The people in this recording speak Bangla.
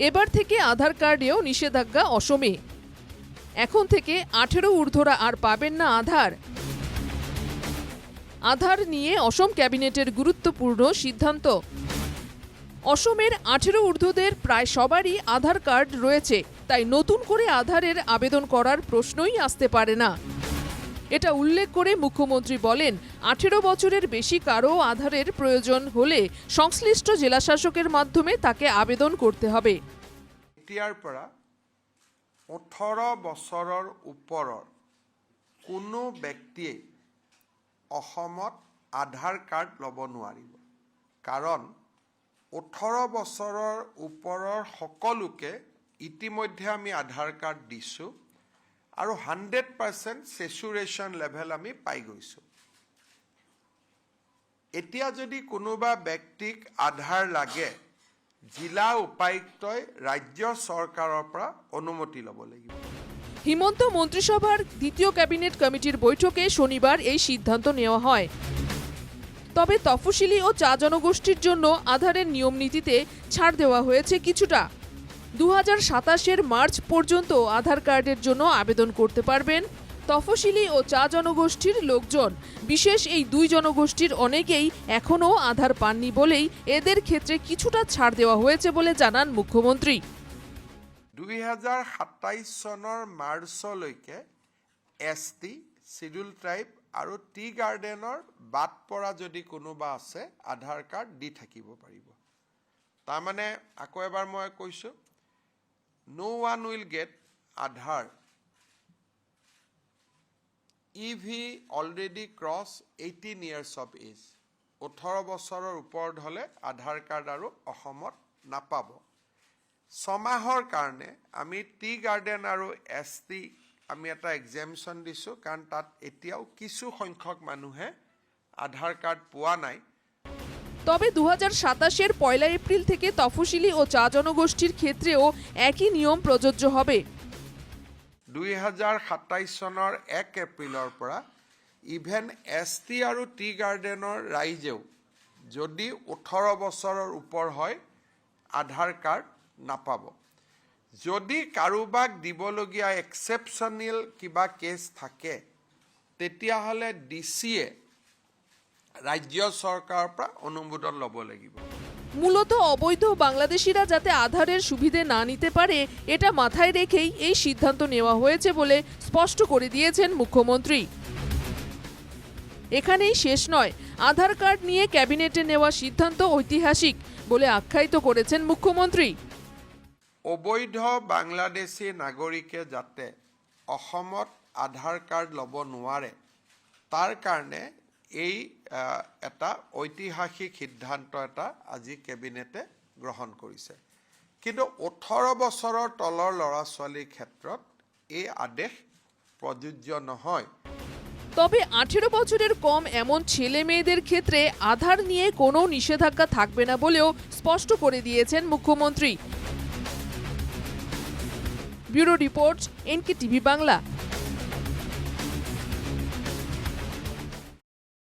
এবার থেকে আধার কার্ডেও নিষেধাজ্ঞা অসমে। এখন থেকে 18 ঊর্ধ্বরা আর পাবেন না আধার। আধার নিয়ে অসম ক্যাবিনেটের গুরুত্বপূর্ণ সিদ্ধান্ত। অসমের 18 ঊর্ধ্বদের প্রায় সবারই আধার কার্ড রয়েছে, তাই নতুন করে আধারের আবেদন করার প্রশ্নই আসতে পারে না। এটা উল্লেখ করে মুখ্যমন্ত্রী বলেন, 18 বছরের বেশি কারো আধারের প্রয়োজন হলে সংশ্লিষ্ট জেলাশাসকের মাধ্যমে তাকে আবেদন করতে হবে। এতিয়াৰ পৰা 18 বছৰৰ ওপৰৰ কোনো ব্যক্তিয়ে অসমত আধাৰ কাৰ্ড ল'ব নোৱাৰিব, কাৰণ 18 বছৰৰ ওপৰৰ সকলোকে ইতিমধ্যে আমি আধাৰ কাৰ্ড দিছোঁ আৰু 100% সেচুৰেশ্যন লেভেল আমি পাই গৈছোঁ। এতিয়া যদি কোনোবা ব্যক্তিক আধাৰ লাগে, জিলা উপায়ুক্তই রাজ্য সরকারের পৰা অনুমতি লব লাগিব। হিমন্ত মন্ত্রিসভার দ্বিতীয় ক্যাবিনেট কমিটির বৈঠকে শনিবার এই সিদ্ধান্ত নেওয়া হয়। তবে তফসিলি ও চা জনগোষ্ঠীর জন্য আধারের নিয়ম নীতিতে ছাড় দেওয়া হয়েছে কিছুটা। 2027 মার্চ পর্যন্ত আধার কার্ডের জন্য আবেদন করতে পারবেন তফসিলি ও চা জনগোষ্ঠীর লোকজন। বিশেষ এই দুই জনগোষ্ঠীর অনেকেই এখনও আধার পাননি বলেই এদের ক্ষেত্রে কিছুটা ছাড় দেওয়া হয়েছে বলে জানান মুখ্যমন্ত্রী। 2027 চনৰ মাৰ্চলৈকে এছটি, শিডিউল ট্ৰাইব আৰু টি গাৰ্ডেনৰ বাদ পৰা যদি কোনোবা আছে আধাৰ কাৰ্ড দি থাকিব পাৰিব। তাৰমানে আকৌ এবাৰ মই কৈছোঁ, no one will get Aadhaar if he already cross 18 years of age. 18 বছৰৰ ওপৰত হলে আধাৰ কাৰ্ড আৰু অসমত নাপাব। ছমাহৰ কাৰণে আমি টি গাৰ্ডেন আৰু এছটি আমি এটা এক্সামশ্যন দিছোঁ, কাৰণ তাত এতিয়াও কিছু সংখ্যক মানুহে আধাৰ কাৰ্ড পোৱা নাই। তবে 2027 পয়লা এপ্রিল থেকে তফসিলি ও চা জনগোষ্ঠীর ক্ষেত্রেও একই নিয়ম প্রযোজ্য হবে। 2027 চনৰ 1 এপ্ৰিলৰ পৰা ইভেন এছটি আৰু টি গাৰ্ডেনৰ ৰাইজেও যদি 18 বছৰৰ ওপৰ হয় আধাৰ কাৰ্ড নাপাব। যদি কাৰোবাক দিবলগীয়া এক্সেপশ্যনেল কিবা কেছ থাকে, তেতিয়াহ'লে ডিচিয়ে রাজ্য সরকারের পৰা অনুমোদন লব লাগিব। মূলত অবৈধ বাংলাদেশিরা যাতে আধারের সুবিধে না নিতে পারে, এটা মাথায় রেখেই এই সিদ্ধান্ত নেওয়া হয়েছে বলে স্পষ্ট করে দিয়েছেন মুখ্যমন্ত্রী। এখানেই শেষ নয়, আধার কার্ড নিয়ে ক্যাবিনেটে নেওয়া সিদ্ধান্ত ঐতিহাসিক বলে আখ্যায়িত করেছেন মুখ্যমন্ত্রী। অবৈধ বাংলাদেশী নাগরিকে যাতে অসমত আধাৰ কাৰ্ড লব নোৱাৰে, তাৰ কাৰণে এই এটা ঐতিহাসিক সিদ্ধান্ত এটা আজি কেবিনেটে গ্ৰহণ কৰিছে। কিন্তু 18 বছৰৰ তলৰ ল'ৰা ছোৱালীৰ ক্ষেত্ৰত এই আদেশ প্ৰযোজ্য নহয়। তবে 18 বছরের কম এমন ছেলে মেয়েদের ক্ষেত্রে আধার নিয়ে কোনো নিষেধাজ্ঞা থাকবে না বলেও স্পষ্ট করে দিয়েছেন মুখ্যমন্ত্রী। Bureau report, NK TV Bangla.